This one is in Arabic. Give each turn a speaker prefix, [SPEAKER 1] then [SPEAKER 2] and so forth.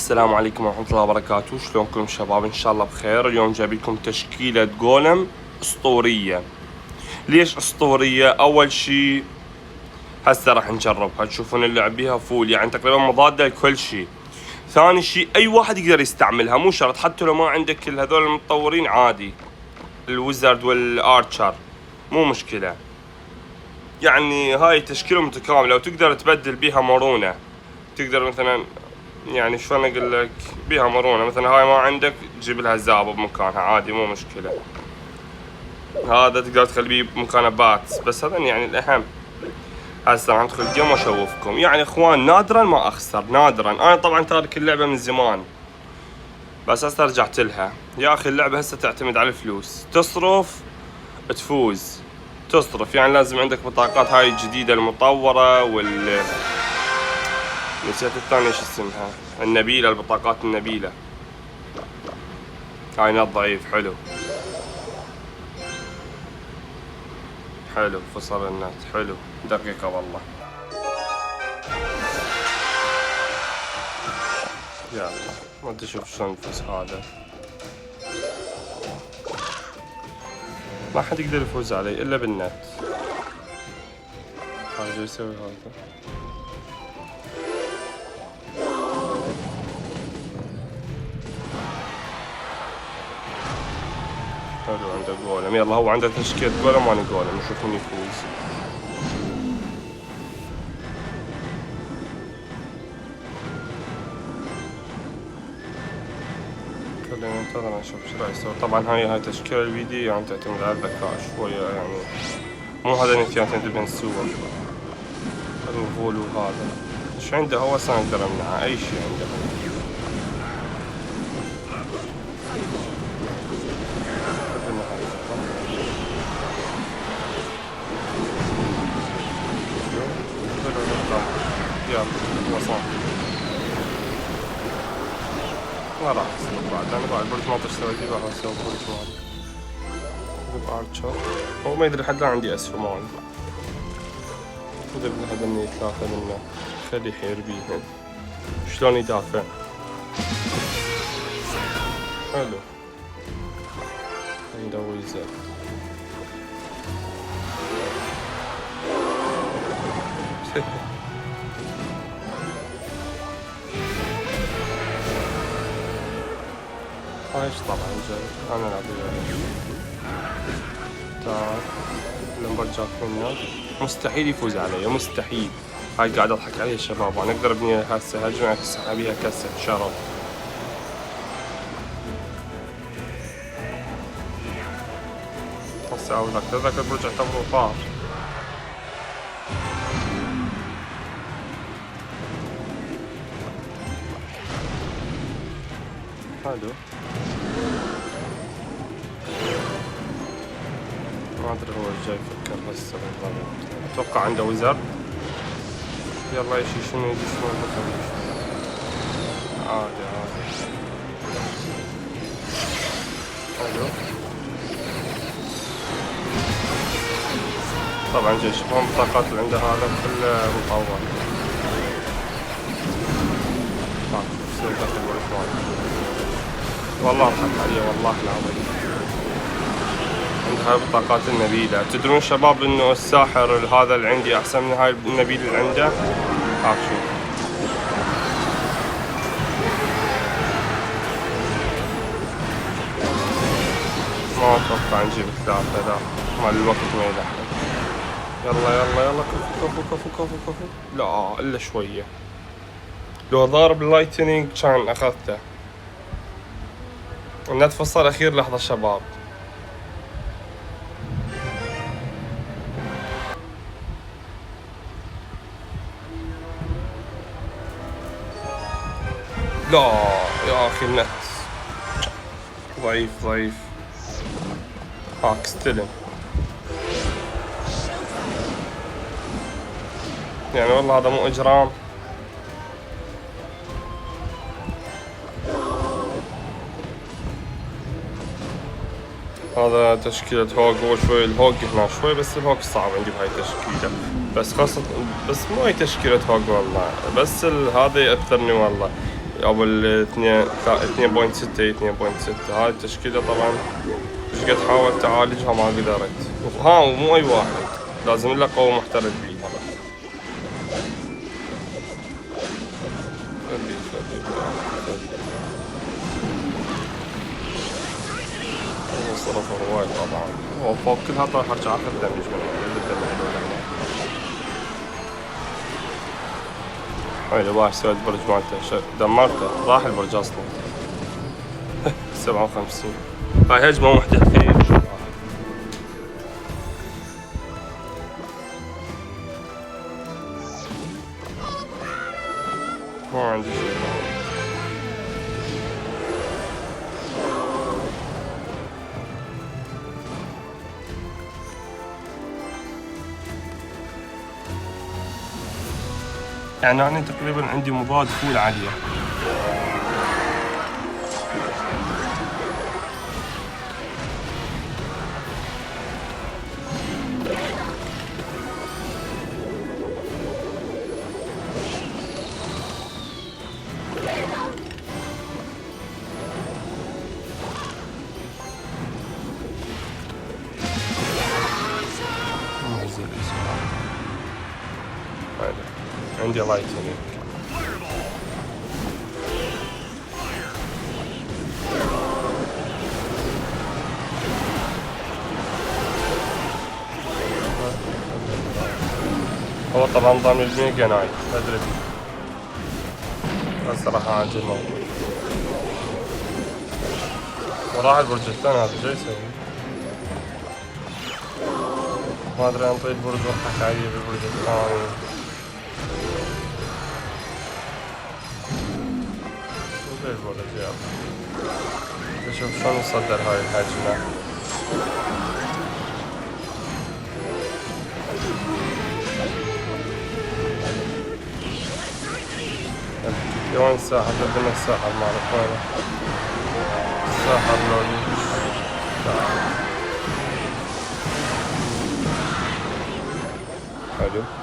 [SPEAKER 1] السلام عليكم ورحمة الله وبركاته. شلونكم شباب؟ إن شاء الله بخير. اليوم جايب لكم تشكيلة جولم أسطورية. ليش أسطورية؟ أول شي هسه راح نجربها، تشوفون اللعب بيها فول، يعني تقريبا مضادة لكل شي. ثاني شي أي واحد يقدر يستعملها، مو شرط، حتى لو ما عندك كل هذول المتطورين عادي، الويزرد والآرشر مو مشكلة. يعني هاي تشكيلة متكاملة وتقدر تبدل بيها مرونة. تقدر مثلا يعني شلون اقول لك بيها مرونه، مثلا هاي ما عندك تجيب لها زابه بمكانها عادي مو مشكله. هذا تقدر تخليه بمكانه باتس، بس هذا يعني الاهم. هسه راح ندخل الجيم واشوفكم. يعني اخوان نادرا ما اخسر، نادرا. انا طبعا تارك اللعبه من زمان، بس هسه رجعت لها. يا اخي اللعبه هسه تعتمد على الفلوس، تصرف تفوز. تصرف يعني لازم عندك بطاقات هاي الجديده المطوره نسيت الثانية شو اسمها، النبيلة، البطاقات النبيلة. هاي نط ضعيف، حلو حلو، فصل النت حلو، دقيقة والله. يلا ما تشوف شلون نفوز هذا، ما حد يقدر يفوز علي الا بالنت. هاي شو يسوي هذا؟ حلو عنده جولم. يلا هو عنده تشكيلة جولم وانا جولم، نشوف من يفوز. خلينا ننتظر نشوف شو راح يسوي. طبعا هاي تشكيلة الفيديو يعني تعتمد على الذكاء شوية، يعني مو هذا النسيان تبين سوى الفول وهذا. ايش عنده هو؟ نقدر نمنعه اي شيء عنده. يلا وصل. ما راح اسوي بعد، انا بعد برج ما تشتغل فيه، راح اسوي برج مالي بارشر. هو ما يدري حتى عندي اسهم مالي. خذ ابن هذا مني ثلاثة منه، خليه يحير بيهم. شلون يدافع؟ حلو. عنده ويزر. ايش طبعا جاي انا العب وياه. تعال لمبرجاك منك، مستحيل يفوز علي، مستحيل. هاي قاعد اضحك عليه الشباب. انا اقدر ابني هسه هجمه اسحب بيها كسر شرف. هسه اقول لك ذاك البرج اعتبره طار. حلو. ما ادري هو ايش جاي يفكر هسه بالضبط. اتوقع عنده ويزر. يلا ايش شنو يجي شنو المخرج. عادي عادي. حلو. طبعا جاي يشوفون البطاقات اللي عنده هذا كله مطور. شوف يسوي داخل الورق. والله اضحك عليه والله العظيم. عند هاي البطاقات النبيلة. تدرون شباب انه الساحر هذا اللي عندي احسن من هاي النبيل اللي عنده. هاك شوف. ما اتوقع نجيب ثلاثة، لا مال الوقت ما يلحق. يلا يلا يلا، كفو كفو كفو كفو كفو. لا الا شوية، لو ضارب اللايتنينج كان اخذته. النت فصل اخير لحظة شباب. لا يا اخي النت ضعيف ضعيف. هاك استلم. يعني والله هذا مو اجرام. هذا تشكيلة هوك. هو شوي الهوك هنا شوي، بس الهوك صعب عندي بهاي التشكيلة. بس خاصة بس مو هاي تشكيلة هوك والله، بس هذا يأثرني والله. أو ال 2.6 هي 2.6. هاي التشكيلة طبعا ايش قد حاولت أعالجها ما قدرت. ها ومو أي واحد، لازم له قوة محترف بيها. صرف هواي طبعا، هو فوق كلها طايح ارجع اخذ دمج من حلو. باش سويت برج مالته دمرته، راح البرج اصلا. 57. هاي هجمة وحدة تخيل. ما عندي شيء. يعني أنا تقريبا عندي مضاد فول عالية. عندي لايتنينج. هو طبعا نظام الميجا نايت ادري بس راح اعجبه. وراح البرج الثاني هذا شو يسوي؟ ما ادري انطي البرج واضحك علي بالبرج الثاني. وزي البرج يلا نشوف شلون نصدر هاي الهجمة. وين الساحر؟ بدنا الساحر ما اعرف وينه. الساحر لولي حلو.